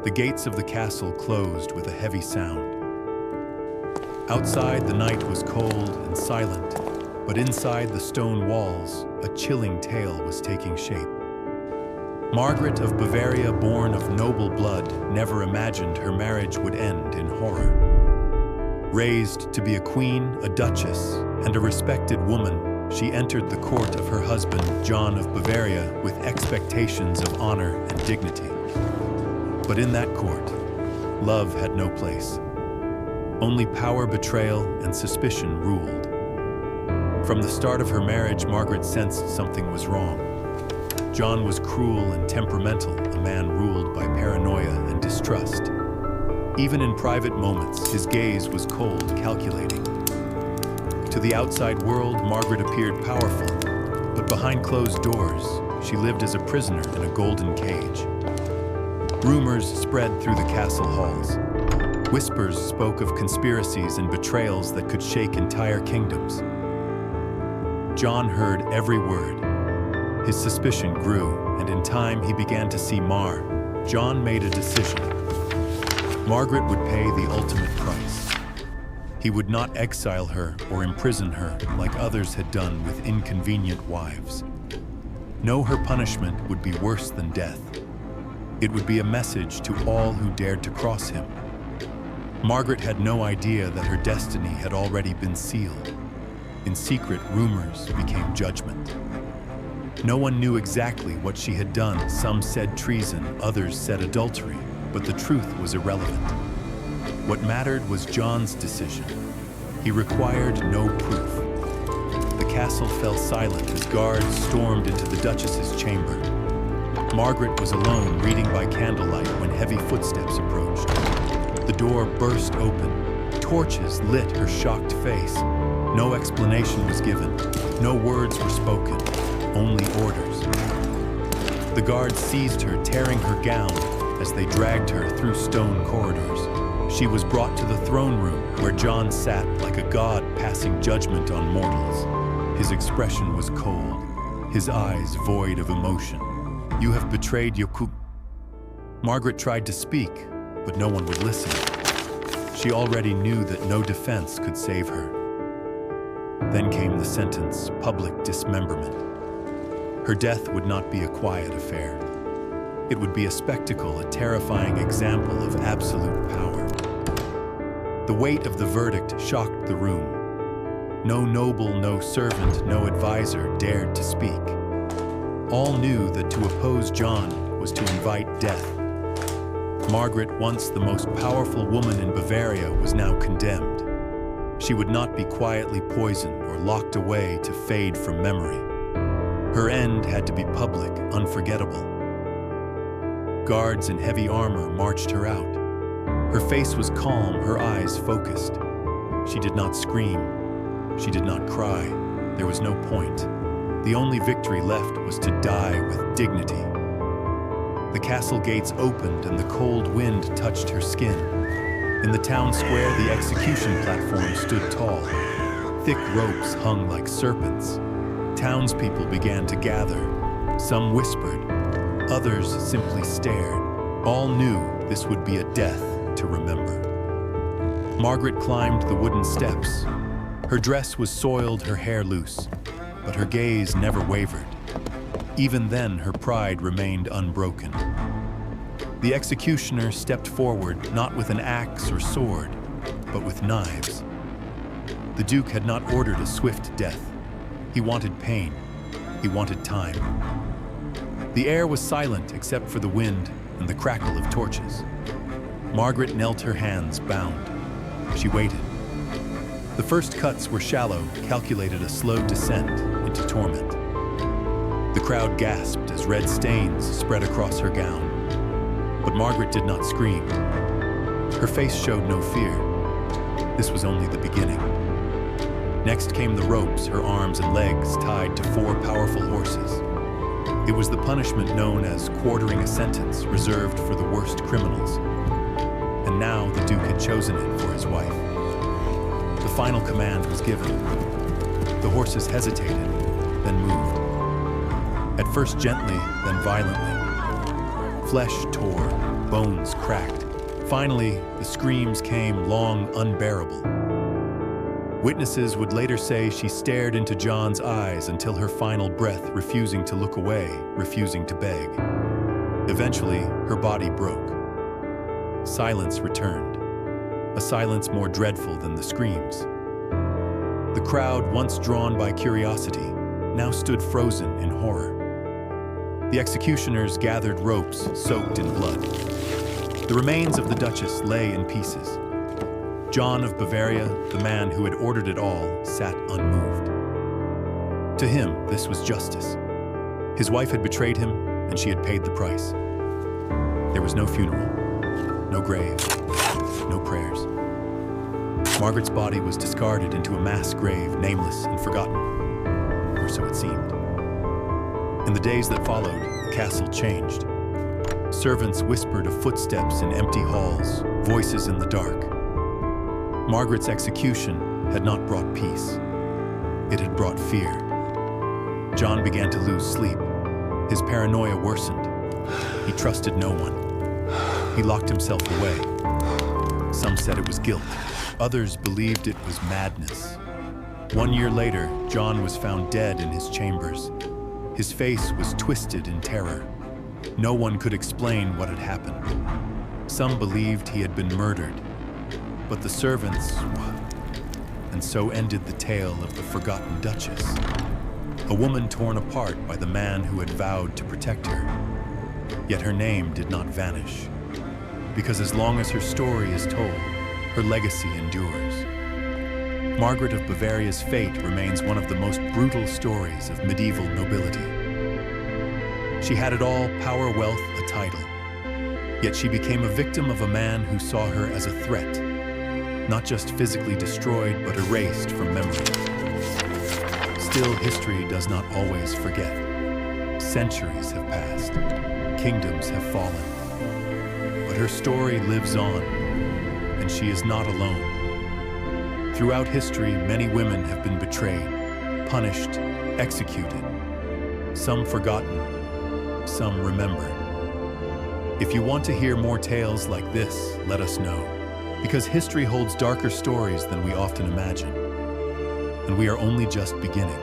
The gates of the castle closed with a heavy sound. Outside, the night was cold and silent, but inside the stone walls, a chilling tale was taking shape. Margaret of Bavaria, born of noble blood, never imagined her marriage would end in horror. Raised to be a queen, a duchess, and a respected woman, she entered the court of her husband, John of Bavaria, with expectations of honor and dignity. But in that court, love had no place. Only power, betrayal, and suspicion ruled. From the start of her marriage, Margaret sensed something was wrong. John was cruel and temperamental, a man ruled by paranoia and distrust. Even in private moments, his gaze was cold, calculating. To the outside world, Margaret appeared powerful, but behind closed doors, she lived as a prisoner in a golden cage. Rumors spread through the castle halls. Whispers spoke of conspiracies and betrayals that could shake entire kingdoms. John heard every word. His suspicion grew, and in time he began to see Mar. John made a decision. Margaret would pay the ultimate price. He would not exile her or imprison her like others had done with inconvenient wives. No, her punishment would be worse than death. It would be a message to all who dared to cross him. Margaret had no idea that her destiny had already been sealed. In secret, rumors became judgment. No one knew exactly what she had done. Some said treason, others said adultery, but the truth was irrelevant. What mattered was John's decision. He required no proof. The castle fell silent as guards stormed into the Duchess's chamber. Margaret was alone, reading by candlelight, when heavy footsteps approached. The door burst open. Torches lit her shocked face. No explanation was given. No words were spoken. Only orders. The guards seized her, tearing her gown as they dragged her through stone corridors. She was brought to the throne room where John sat like a god passing judgment on mortals. His expression was cold, his eyes void of emotion. "You have betrayed Yoku." Margaret tried to speak, but no one would listen. She already knew that no defense could save her. Then came the sentence, public dismemberment. Her death would not be a quiet affair. It would be a spectacle, a terrifying example of absolute power. The weight of the verdict shocked the room. No noble, no servant, no advisor dared to speak. All knew that to oppose John was to invite death. Margaret, once the most powerful woman in Bavaria, was now condemned. She would not be quietly poisoned or locked away to fade from memory. Her end had to be public, unforgettable. Guards in heavy armor marched her out. Her face was calm, her eyes focused. She did not scream. She did not cry. There was no point. The only victory left was to die with dignity. The castle gates opened and the cold wind touched her skin. In the town square, the execution platform stood tall. Thick ropes hung like serpents. Townspeople began to gather. Some whispered. Others simply stared. All knew this would be a death to remember. Margaret climbed the wooden steps. Her dress was soiled, her hair loose, but her gaze never wavered. Even then, her pride remained unbroken. The executioner stepped forward, not with an axe or sword, but with knives. The Duke had not ordered a swift death. He wanted pain. He wanted time. The air was silent except for the wind and the crackle of torches. Margaret knelt, her hands bound. She waited. The first cuts were shallow, calculated a slow descent into torment. The crowd gasped as red stains spread across her gown. But Margaret did not scream. Her face showed no fear. This was only the beginning. Next came the ropes, her arms and legs tied to 4 powerful horses. It was the punishment known as quartering a sentence, reserved for the worst criminals. And now the Duke had chosen it for his wife. The final command was given. The horses hesitated, then moved. At first gently, then violently. Flesh tore, bones cracked. Finally, the screams came, long unbearable. Witnesses would later say she stared into John's eyes until her final breath, refusing to look away, refusing to beg. Eventually, her body broke. Silence returned, a silence more dreadful than the screams. The crowd, once drawn by curiosity, now stood frozen in horror. The executioners gathered ropes soaked in blood. The remains of the Duchess lay in pieces. John of Bavaria, the man who had ordered it all, sat unmoved. To him, this was justice. His wife had betrayed him, and she had paid the price. There was no funeral, no grave, no prayers. Margaret's body was discarded into a mass grave, nameless and forgotten, or so it seemed. In the days that followed, the castle changed. Servants whispered of footsteps in empty halls, voices in the dark. Margaret's execution had not brought peace. It had brought fear. John began to lose sleep. His paranoia worsened. He trusted no one. He locked himself away. Some said it was guilt. Others believed it was madness. 1 year later, John was found dead in his chambers. His face was twisted in terror. No one could explain what had happened. Some believed he had been murdered, but the servants... And so ended the tale of the forgotten Duchess, a woman torn apart by the man who had vowed to protect her. Yet her name did not vanish, because as long as her story is told, her legacy endures. Margaret of Bavaria's fate remains one of the most brutal stories of medieval nobility. She had it all: power, wealth, a title. Yet she became a victim of a man who saw her as a threat, not just physically destroyed, but erased from memory. Still, history does not always forget. Centuries have passed, kingdoms have fallen, but her story lives on, and she is not alone. Throughout history, many women have been betrayed, punished, executed, some forgotten, some remembered. If you want to hear more tales like this, let us know, because history holds darker stories than we often imagine, and we are only just beginning.